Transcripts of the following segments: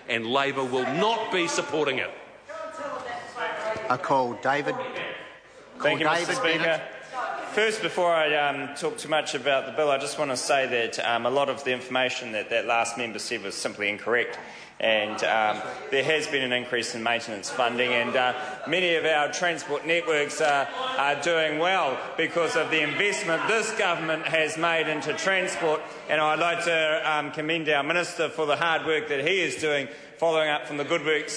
and Labor will not be supporting it. I call David. Thank you, Mr. Speaker. First, before I talk too much about the bill, I just want to say that a lot of the information that last member said was simply incorrect. And there has been an increase in maintenance funding, and many of our transport networks are doing well because of the investment this government has made into transport. And I'd like to commend our Minister for the hard work that he is doing, following up from the good work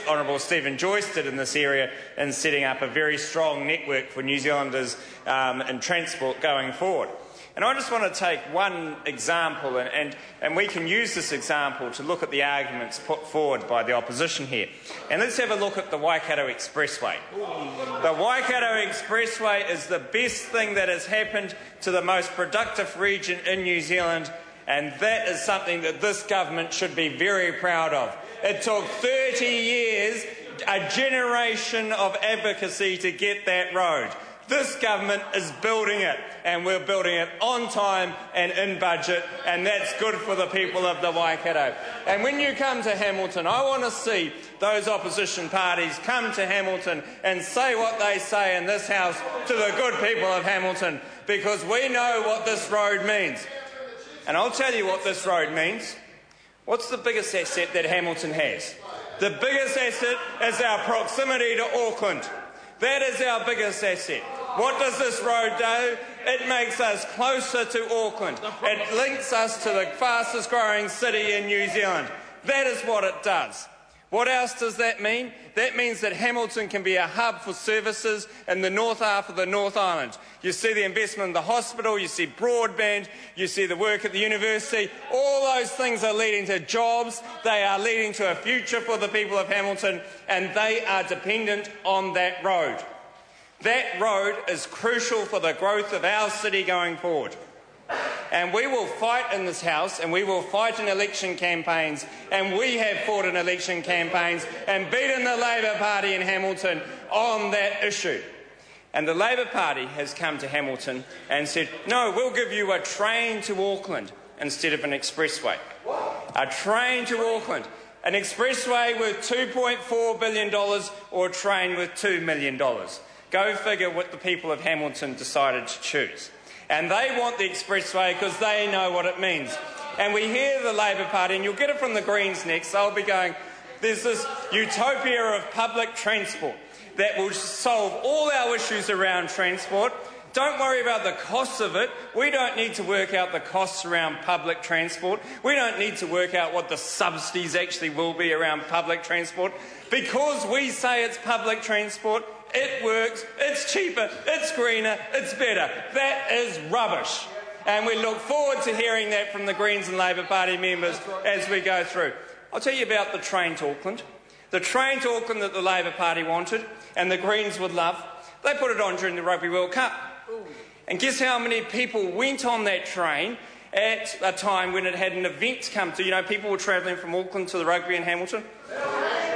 Honourable Stephen Joyce did in this area in setting up a very strong network for New Zealanders in transport going forward. And I just want to take one example, and we can use this example to look at the arguments put forward by the opposition here. And let's have a look at the Waikato Expressway. The Waikato Expressway is the best thing that has happened to the most productive region in New Zealand, and that is something that this government should be very proud of. It took 30 years, a generation of advocacy to get that road. This government is building it, and we're building it on time and in budget, and that's good for the people of the Waikato. And when you come to Hamilton, I want to see those opposition parties come to Hamilton and say what they say in this House to the good people of Hamilton, because we know what this road means. And I'll tell you what this road means. What's the biggest asset that Hamilton has? The biggest asset is our proximity to Auckland. That is our biggest asset. What does this road do? It makes us closer to Auckland. It links us to the fastest growing city in New Zealand. That is what it does. What else does that mean? That means that Hamilton can be a hub for services in the north half of the North Island. You see the investment in the hospital, you see broadband, you see the work at the university. All those things are leading to jobs, they are leading to a future for the people of Hamilton, and they are dependent on that road. That road is crucial for the growth of our city going forward. And we will fight in this House, and we will fight in election campaigns, and we have fought in election campaigns and beaten the Labor Party in Hamilton on that issue. And the Labor Party has come to Hamilton and said, no, we'll give you a train to Auckland instead of an expressway. A train to Auckland. An expressway worth $2.4 billion or a train worth $2 million. Go figure what the people of Hamilton decided to choose. And they want the expressway because they know what it means. And we hear the Labor Party, and you'll get it from the Greens next, they'll be going, there's this utopia of public transport that will solve all our issues around transport. Don't worry about the costs of it. We don't need to work out the costs around public transport. We don't need to work out what the subsidies actually will be around public transport. Because we say it's public transport, it works, it's cheaper, it's greener, it's better. That is rubbish. And we look forward to hearing that from the Greens and Labor Party members as we go through. I'll tell you about the train to Auckland. The train to Auckland that the Labor Party wanted and the Greens would love, they put it on during the Rugby World Cup. And guess how many people went on that train at a time when it had an event come to? You know, people were travelling from Auckland to the rugby in Hamilton.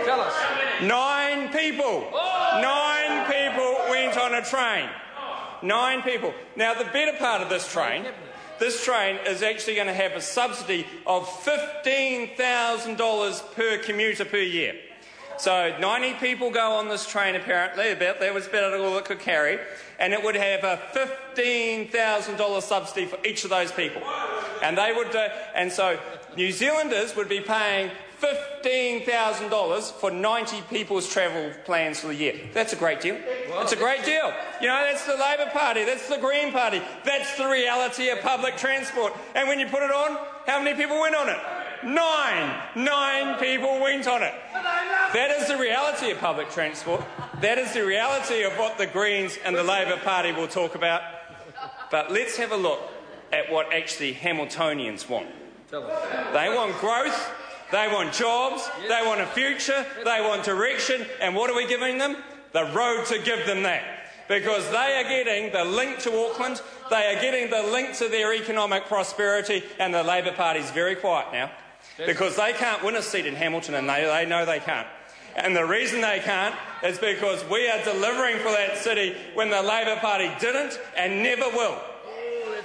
Tell us. 9 people. 9 people went on a train. 9 people. Now, the better part of this train is actually going to have a subsidy of $15,000 per commuter per year. So 90 people go on this train apparently, that was about all it could carry, and it would have a $15,000 subsidy for each of those people. And they would, and so New Zealanders would be paying $15,000 for 90 people's travel plans for the year. That's a great deal. It's a great deal. You know, that's the Labor Party, that's the Green Party, that's the reality of public transport. And when you put it on, how many people went on it? 9 people went on it. That is the reality of public transport. That is the reality of what the Greens and the Labor Party will talk about. But let's have a look at what actually Hamiltonians want. They want growth, they want jobs, they want a future, they want direction, and what are we giving them? The road to give them that. Because they are getting the link to Auckland, they are getting the link to their economic prosperity, and the Labor Party is very quiet now. Because they can't win a seat in Hamilton, and they know they can't. And the reason they can't is because we are delivering for that city when the Labor Party didn't and never will.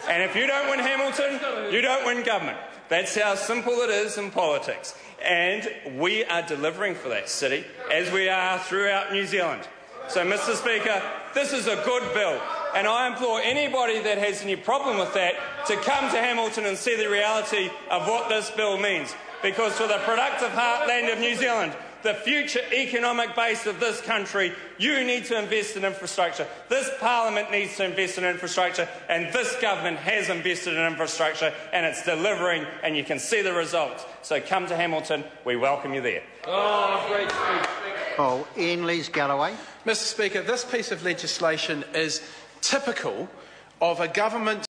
And if you don't win Hamilton, you don't win government. That's how simple it is in politics. and we are delivering for that city, as we are throughout New Zealand. So, Mr Speaker, this is a good bill, and I implore anybody that has any problem with that to come to Hamilton and see the reality of what this bill means. Because for the productive heartland of New Zealand, the future economic base of this country, you need to invest in infrastructure. This Parliament needs to invest in infrastructure, and this government has invested in infrastructure, and it's delivering, and you can see the results. So come to Hamilton. We welcome you there. Great speech. Oh, Ian Lees-Galloway. Mr Speaker, this piece of legislation is typical of a government